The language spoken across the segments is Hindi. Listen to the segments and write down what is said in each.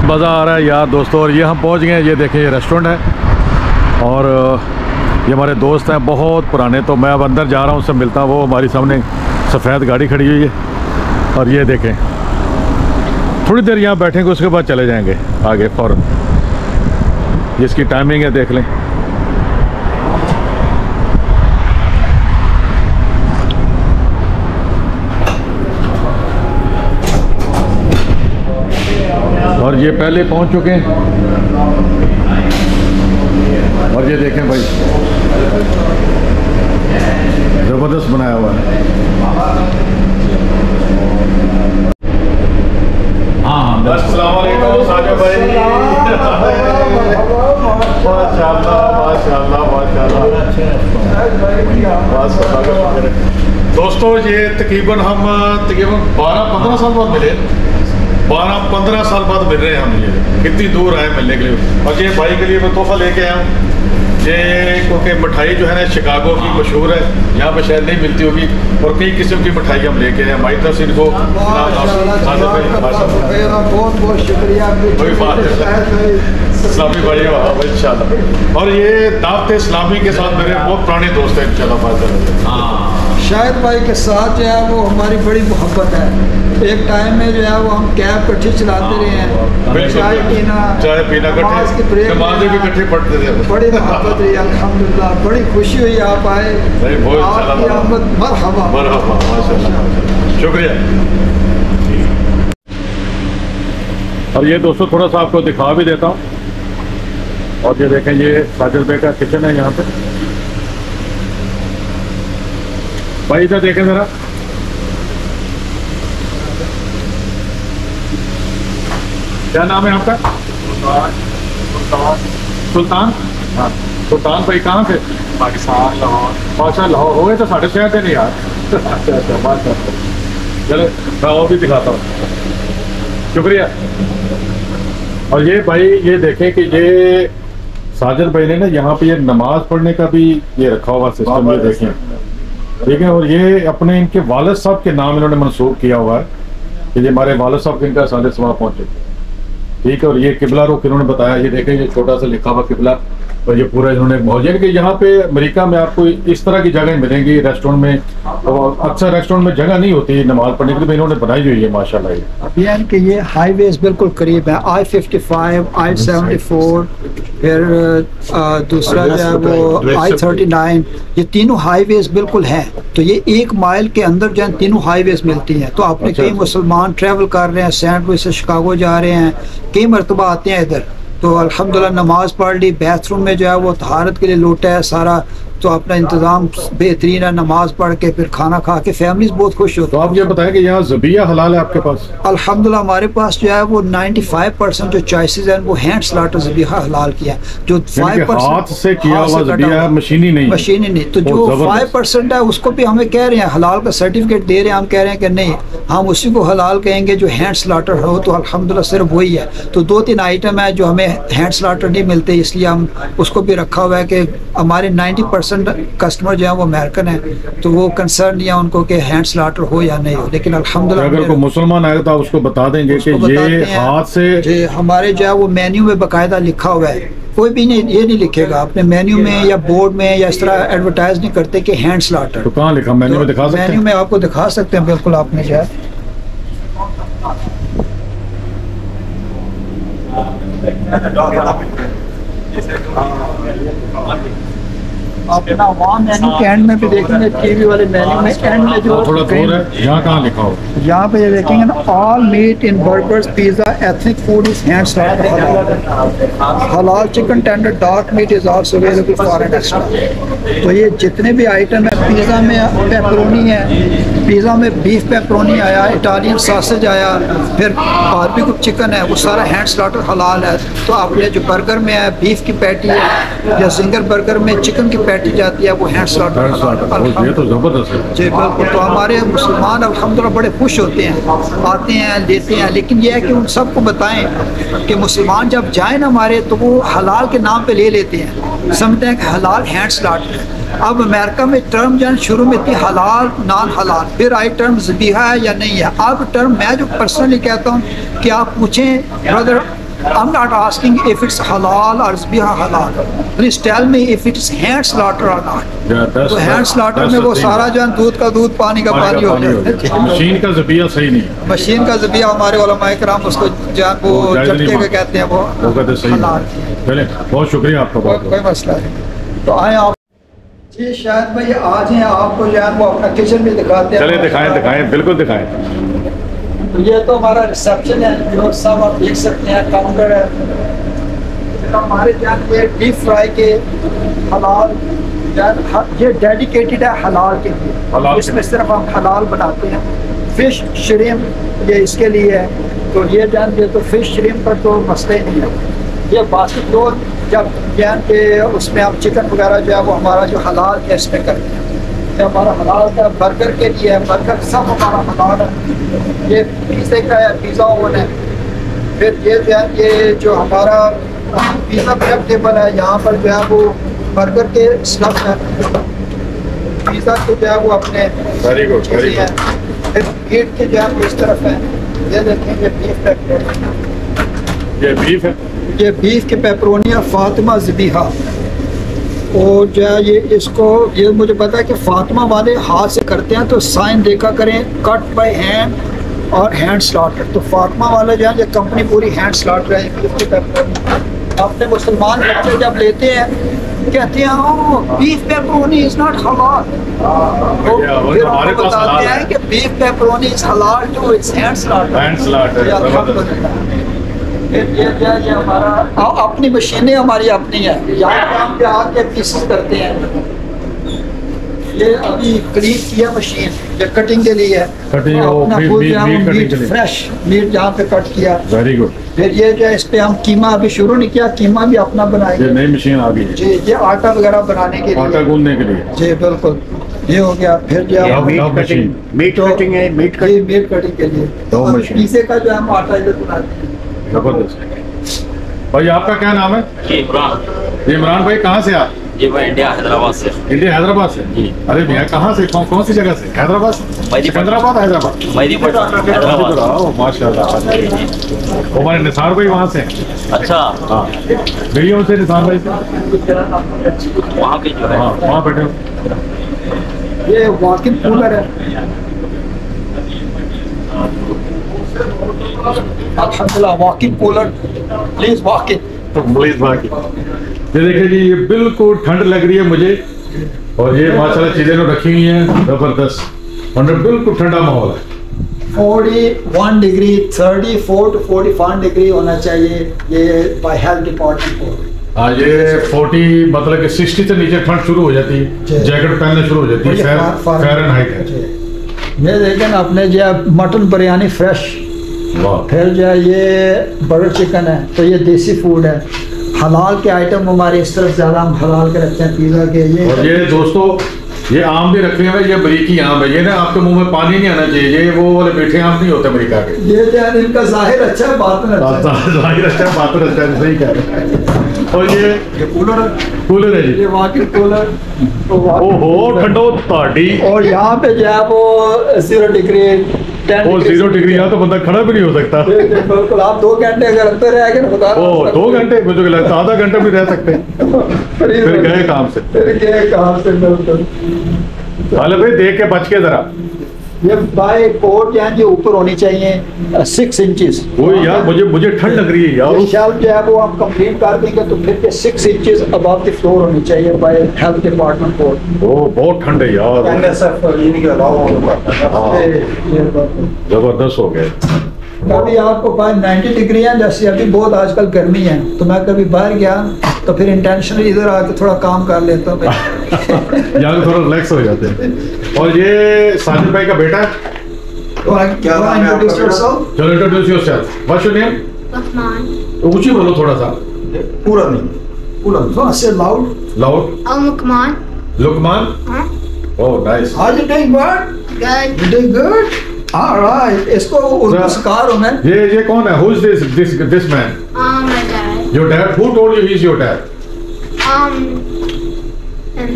मज़ा आ रहा है यार दोस्तों। और ये हम पहुंच गए हैं, ये देखें ये रेस्टोरेंट है और ये हमारे दोस्त हैं बहुत पुराने। तो मैं अब अंदर जा रहा हूँ, उससे मिलता हूँ। वो हमारी सामने सफ़ेद गाड़ी खड़ी हुई है और ये देखें थोड़ी देर यहाँ बैठेंगे, उसके बाद चले जाएंगे आगे फ़ौरन। जिसकी टाइमिंग है देख लें। और ये पहले पहुंच चुके हैं और ये देखें भाई ज़बरदस्त बनाया हुआ है। हाँ अस्सलाम वालेकुम साजिद भाई। माशाअल्लाह माशाअल्लाह माशाअल्लाह। दोस्तों ये तकरीबन हम 12-15 साल बाद मिले। 12-15 साल बाद मिल रहे हैं हम। ये कितनी दूर आए मिलने के लिए। और ये भाई के लिए मैं तोहफा लेके आया हूँ। ये क्योंकि मिठाई जो है ना शिकागो की मशहूर है, यहाँ पे शायद नहीं मिलती होगी। और कई किस्म की मिठाई हम लेके आए हमारी तरफ से इनको बहुत बहुत शुक्रिया। इस्लामी भाई इंशाल्लाह। और ये दावत इस्लामी के साथ मेरे बहुत पुराने दोस्त हैं इंशाल्लाह। शाहिद भाई के साथ जो है वो हमारी बड़ी मोहब्बत है। एक टाइम में जो है वो हम कैब कट्ठे चलाते रहे हैं, चाय पीना कट्ठे, नमाज़ें भी इकट्ठे पढ़ते थे। बड़ी मोहब्बत रही अल्हम्दुलिल्लाह। बड़ी खुशी हुई आप आए। आपकी आमद मरहबा माशाअल्लाह, शुक्रिया। और ये दोस्तों थोड़ा सा आपको दिखा भी देता हूँ। और ये देखें ये साजिद भाई का किचन है यहाँ पे। भाई इधर देखें जरा। क्या नाम है आपका? सुल्तान। हाँ सुल्तान भाई कहाँ से? पाकिस्तान लाहौर। माशा लाहौर हो गए तो साढ़े शहर से नहीं यार। अच्छा अच्छा माशा। चलो मैं और भी दिखाता हूँ, शुक्रिया। और ये भाई ये देखें कि ये साजिद भाई ने ना यहाँ पे ये नमाज पढ़ने का भी ये रखा हुआ सिस्टम, ये देखें ठीक है। और ये अपने इनके वालिद साहब के नाम इन्होंने मंसूब किया हुआ है कि ये हमारे वालिद साहब इनका साले सवाब पहुँचे, ठीक है। और ये किबला रुख इन्होंने बताया, ये देखें ये छोटा सा लिखा हुआ किबला। और ये पूरा इन्होंने मौजूद कि यहाँ पे अमेरिका में आपको इस तरह की जगह मिलेंगी रेस्टोरेंट में। और अक्सर रेस्टोरेंट में जगह नहीं होती नमाज पढ़ने के लिए, इन्होंने बनाई हुई है माशाल्लाह। ये अभियान के ये हाईवेज बिल्कुल करीब है। I-55, I-74, फिर दूसरा जो है वो I-39, ये तीनों हाईवेज बिल्कुल हैं। तो ये 1 माइल के अंदर जो है तीनों हाईवेज मिलती हैं। तो आपने कई मुसलमान ट्रैवल कर रहे हैं, सेंट लुइस से शिकागो जा रहे हैं, कई मरतबा आते हैं इधर। तो अल्हम्दुलिल्लाह नमाज पढ़ ली, बाथरूम में जो है वो तहारत के लिए लोटा है सारा, तो अपना इंतज़ाम बेहतरीन है। नमाज पढ़ के फिर खाना खा के फैमिलीज बहुत खुश होती है। तो आप ये बताएं कि यहाँ ज़बिया हलाल है आपके पास? अल्हम्दुलिल्लाह हमारे पास जो है वो 95% जो चॉइसेस हैं वो हैंड स्लाटर ज़बिया हलाल किया है। जो 5% हाथ से किया हुआ ज़बिया है, मशीनी नहीं। तो जो 5% है उसको भी हमें कह रहे हैं हलाल का सर्टिफिकेट दे रहे हैं। हम कह रहे हैं कि नहीं, हम उसी को हलाल कहेंगे जो हैंड स्लाटर हो। तो अल्हम्दुलिल्लाह सिर्फ वही है। तो 2-3 आइटम है जो हमें हैंड स्लाटर नहीं मिलते, इसलिए हम उसको भी रखा हुआ है कि हमारे 90% कस्टमर जो है वो अमेरिकन है, तो वो कंसर्न नहीं है उनको कि हैंड स्लाटर हो या नहीं हो। लेकिन अल्हम्दुलिल्लाह अगर कोई मुसलमान आएगा तो आप उसको बता देंगे कि ये हाथ से। हमारे जो है वो मेन्यू में बाकायदा लिखा हुआ है। कोई भी नहीं ये नहीं लिखेगा अपने मेन्यू में या बोर्ड में या इस तरह एडवर्टाइज नहीं करते कि हैंड स्लाटर। तो कहाँ लिखा मेन्यू में दिखा सकते हैं? मेन्यू में आपको दिखा सकते हैं बिल्कुल। आपने जो है अपना वहाँ मेन्यू के एंड में भी देखेंगे, टीवी वाले मेन्यू में एंड में जो थोड़ा दूर है, यहाँ कहाँ लिखा हो? यहाँ पे ये देखेंगे ना, all meat in burgers pizza ethnic food is hand slaughter halal chicken tender dark meat is also available for an extra. तो ये जितने भी आइटम है, पिज़्ज़ा में पेपरोनी है, पिज़्ज़ा में बीफ पेपरोनी आया, इटालियन सॉसेज आया, फिर बारबेक्यू चिकन है, वो सारा हैंड स्लाटर हलाल है। तो आपने जो बर्गर में है बीफ की पैटी है, या जिंगर बर्गर में चिकन की पैटी जाती है, वो हैंड स्लाटर। ये तो जबरदस्त है जी बिल्कुल। तो हमारे मुसलमान अल्हम्दुलिल्लाह बड़े खुश होते हैं, आते हैं लेते हैं। लेकिन यह है कि उन सबको बताएं कि मुसलमान जब जाए ना हमारे, तो वो हलाल के नाम पे ले लेते हैं, समझते हैं कि हलाल हैंड स्लाटर है। अब अमेरिका में टर्म जन शुरू में थी हलाल नॉन हलाल, फिर आई टर्म ज़बीहा है या नहीं है। अब टर्म मैं जो पर्सनली कहता हूँ कि आप पूछें brother I'm not asking if it's halal or zbiha halal. Please tell me if it is hand slaughter or not. तो हैंड स्लॉटर में वो सारा जो है दूध का दूध पानी का पानी हो जाता है। मशीन का ज़बिया सही नहीं है। मशीन का ज़बिया हमारे उलमाए किराम उसको जो है वो झटके के कहते हैं, वो कहते सही हलाल। चले, बहुत शुक्रिया आपका। कोई मसला नहीं। तो आए आप जी, शायद भाई आज हैं, आपको जो है वो अपना किचन भी दिखाते हैं। चले दिखाएं, बिल्कुल दिखाएं। तो ये तो हमारा रिसेप्शन है, जो सब आप देख सकते हैं, काउंटर है। हमारे यहाँ ये डीप फ्राई के हलाल, ये डेडिकेटेड है हलाल के लिए। इसमें सिर्फ हम हलाल बनाते हैं। फिश श्रिम्प ये इसके लिए है। तो ये जानते तो फिश श्रिम्प पर तो मसले नहीं है। ये बाकी तो जब जान के उसमें हम चिकन वगैरह जो है वो हमारा जो हलाल है इसमें करते हैं। ये हमारा हलाल का बर्गर के लिए है, बर्गर सब हमारा हलाल है। ये पिज़्ज़े का है, पिज़्ज़ा ओवन है। फिर ये जो है ये जो हमारा पिज़्ज़ा प्रेप टेबल है, यहाँ पर जो है वो बर्गर के स्टफ है, पिज़्ज़ा के जो है वो अपने वेरी गुड। फिर मीट के जो है वो इस तरफ है। ये देखें, ये बीफ पेपरोनी, ये बीफ है, ये बीफ के पेपरोनी फातिमा ज़बीहा। और जो है ये इसको ये मुझे पता है कि फातिमा वाले हाथ से करते हैं, तो साइन देखा करें, कट बाय हैंड और हैंड स्लॉटर। तो फातिमा वाले जो है ये कंपनी पूरी हैंड स्लॉटर है। बीफ के पेपरोनी अपने मुसलमान बच्चे जब लेते हैं कहते हैं बीफ पेपरोनी इज नॉट हलाल। तो फिर हमारे बताते हैं कि बीफ पेपरोनी इज हलाल टू इट्स हैंड स्लॉटर। ये हमारा अपनी मशीनें हमारी अपनी है। यहाँ पे आके पीसेस करते हैं। ये अभी क्लीन किया मशीन, ये कटिंग के लिए है। कटिंग फ्रेश मीट जहाँ पे कट किया। Very good. फिर ये जो है इस पे हम कीमा अभी शुरू नहीं किया, कीमा भी अपना बनाएंगे। ये नई मशीन आ गई है जी, ये आटा वगैरह बनाने के लिए, आटा गूंदने के लिए। जी बिल्कुल, ये हो गया। फिर जो है मीट कटिंग है, मीट कटिंग के लिए दो मशीन। पिज़्ज़े का जो है हम आटा इधर बनाते हैं। जबरदस्त। भाई आपका क्या नाम है? इमरान भाई, कहाँ से आप? जी मैं इंडिया हैदराबाद से। इंडिया हैदराबाद से? जी। अरे भैया कहाँ से, कौन सी जगह से? हैदराबाद से? सिकंदराबाद हैदराबाद? हैदराबाद। माशाल्लाह। हमारे निसार भाई वहाँ से हैं। अच्छा हाँ, वीडियो से निसार भाई से वहाँ पे जो है, हाँ वहाँ बैठे हो। ये वॉकिंग कूलर है, अल्हम्दुलिल्लाह walking cooler. Please walk in. तो प्लीज बाकी ये देखिए जी, ये बिल्कुल ठंड लग रही है मुझे, और ये माशाल्लाह चीजें तो रखी हुई हैं जबरदस्त, और बिल्कुल ठंडा माहौल है। 41 डिग्री, 34 to 45 डिग्री होना चाहिए ये बाय हेल्थ डिपार्टमेंट को। हाँ, ये 40 मतलब कि 60 से नीचे ठंड शुरू हो जाती है, जैकेट पहनना शुरू हो जाती है। फ़ारेनहाइट है। ये देखें अपने जो है मटन बिरयानी फ्रेश, फिर जो है ये बटर चिकन है, तो ये देसी फूड है। हलाल के आइटम हमारे इस तरफ ज़्यादा हम हलाल के रखते हैं, पिज़्ज़ा के। और ये दोस्तों ये आम भी रखे हुए हैं, ये बरीकी आम है। ये ना आपके मुंह में पानी नहीं आना चाहिए, ये वो वाले मीठे आम नहीं होते अमेरिका के। ये जो है इनका जाहिर अच्छा है, बातिन अच्छा है। जाहिर अच्छा है, बातिन अच्छा है, सही कह रहे हैं। और ये कूलर है जी, ये वाकई कूलर। ओहो ठंडो ताड़ी। और यहाँ पे जो है वो 0 डिग्री, 0 डिग्री, यहाँ तो बंदा खड़ा भी नहीं हो सकता। बिल्कुल, आप 2 घंटे अगर अंदर रह गए बता। 2 घंटे मुझे लगता है, आधा घंटा भी रह सकते हैं। फिर गए काम से। बिल्कुल। हाले भाई देख के बच के जरा। ये बाय कोड यहाँ के ऊपर होनी चाहिए 6 इंचेस। वो यार मुझे ठंड लग रही है यार। शेल्फ जो है वो आप कंप्लीट कर देंगे तो फिर के 6 इंचेस अबव द फ्लोर होनी चाहिए बाय हेल्थ डिपार्टमेंट कोड। ओ बहुत ठंड है यार, जबरदस्त हो गए। कभी आपको 90 डिग्री है, जैसे अभी बहुत आजकल गर्मी है, तो मैं कभी बाहर गया तो फिर इंटेंशनली इधर आके थोड़ा काम कर लेता हूँ। यहाँ थोड़ा रिलैक्स हो जाते हैं। और ये साजिद भाई का बेटा है। चलो introduce yourself. What's your name? Luqman. ऊंची बोलो थोड़ा सा। पूरा से loud. Luqman. Luqman. Huh? Oh nice. How you doing, bud? Good. You doing good? All right. इसको उर्दू सिखा रहा हूँ मैं। ये कौन है? Who is this man? My dad. Your dad? Who told you he's your dad? Him.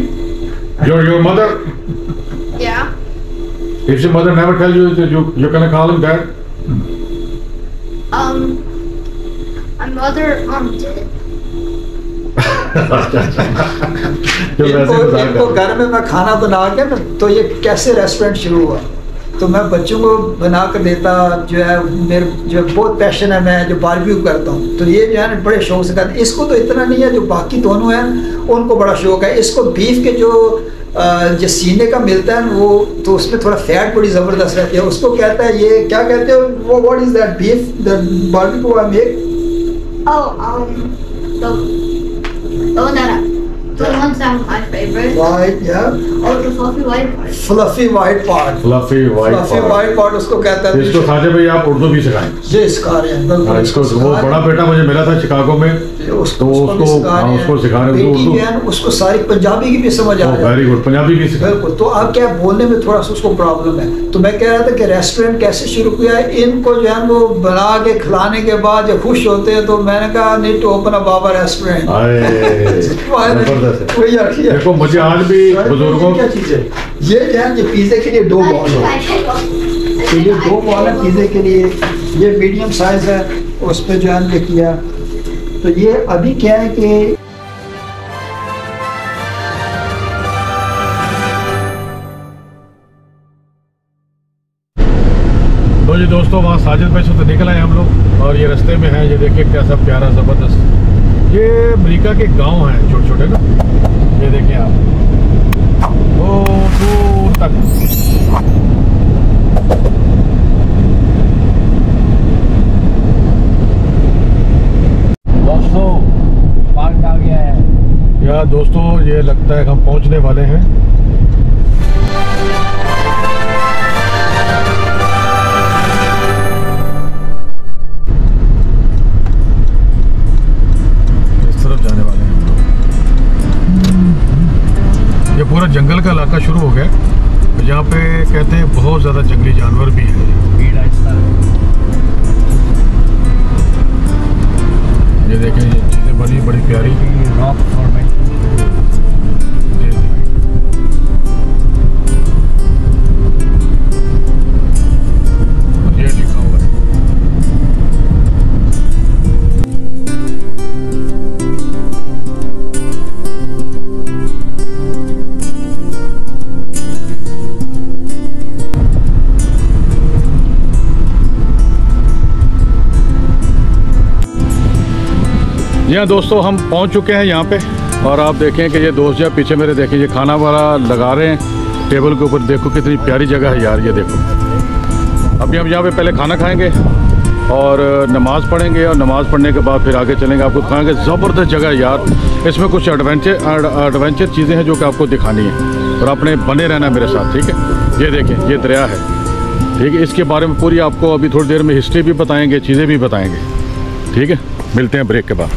Your mother? Yeah. If your mother never tell you, you're gonna call him dad? I mother did. जो वैसे गुजार इनको कर घर में मैं खाना बना के ना, तो ये कैसे रेस्टोरेंट शुरू हुआ, तो मैं बच्चों को बना कर देता, जो है मेरे जो बहुत पैशन है, मैं जो बारबेक्यू करता हूँ, तो ये जो है ना बड़े शौक से करते। इसको तो इतना नहीं है, जो बाकी दोनों हैं उनको बड़ा शौक है। इसको बीफ के जो सीने का मिलता है वो, तो उसमें थोड़ा फैट बड़ी ज़बरदस्त रहती है, उसको कहता है, ये क्या कहते हो वो, what is that beef the barbecue I make? The ones that are my favorite. Right, yeah. Oh, the fluffy white part. Fluffy white part. Fluffy Fluffy white part उसको कहता है। इसको साजे भाई आप उर्दू भी सिखाएं। ये सिखा रहे हैं बिल्कुल। हाँ, इसको वो बड़ा बेटा मुझे मिला था शिकागो में, तो उसको सिखा रहे हैं बेटी बहन उसको सारी पंजाबी की भी समझ आ रही है। वेरी गुड, पंजाबी की सिखा। बिल्कुल। तो अब क्या बोलने में थोड़ा सा उसको प्रॉब्लम है, तो मैं कह रहा था कि रेस्टोरेंट कैसे शुरू किया है। इनको जो है वो बना के खिलाने के बाद जब खुश होते हैं, तो मैंने कहा नीड टू ओपन अ बाबा रेस्टोरेंट। देखो मुझे आज भी बुजुर्गों क्या चीज़ है ये जो है, ये पिज़्ज़े के लिए 2 बॉल है, तो ये 2 बॉल है पिज़्ज़े के लिए, ये मीडियम साइज है, उस पर जो है ये किया। तो ये अभी क्या है कि तो जी दोस्तों, वहाँ साजिद भाई से तो निकल आए हम लोग, और ये रास्ते में है, ये देखिए कैसा प्यारा ज़बरदस्त, ये अमेरिका के गांव हैं छोटे छोटे ना, ये देखिए आप वो दूर तक। दोस्तों पार्क आ गया है यार। दोस्तों ये लगता है हम पहुंचने वाले हैं। इस तरफ जाने वाले हैं हम लोग। ये पूरा जंगल का इलाका शुरू हो गया, यहाँ पे कहते हैं बहुत ज़्यादा जंगली जानवर भी है। ये देखें, ये चीज़ें बनी बड़ी प्यारी। ये लिखा हुआ है। जी हाँ दोस्तों, हम पहुंच चुके हैं यहाँ पे, और आप देखें कि ये दोस्त जो पीछे मेरे देखें, ये खाना वाला लगा रहे हैं टेबल के ऊपर। देखो कितनी प्यारी जगह है यार, ये देखो। अभी हम यहाँ पे पहले खाना खाएंगे और नमाज़ पढ़ेंगे, और नमाज़ पढ़ने के बाद फिर आगे चलेंगे, आपको दिखाएंगे। ज़बरदस्त जगह है यार, इसमें कुछ एडवेंचर चीज़ें हैं जो कि आपको दिखानी है, और आपने बने रहना है मेरे साथ, ठीक है। ये देखें, ये दरिया है, ठीक है। इसके बारे में पूरी आपको अभी थोड़ी देर में हिस्ट्री भी बताएँगे, चीज़ें भी बताएँगे, ठीक है। मिलते हैं ब्रेक के बाद।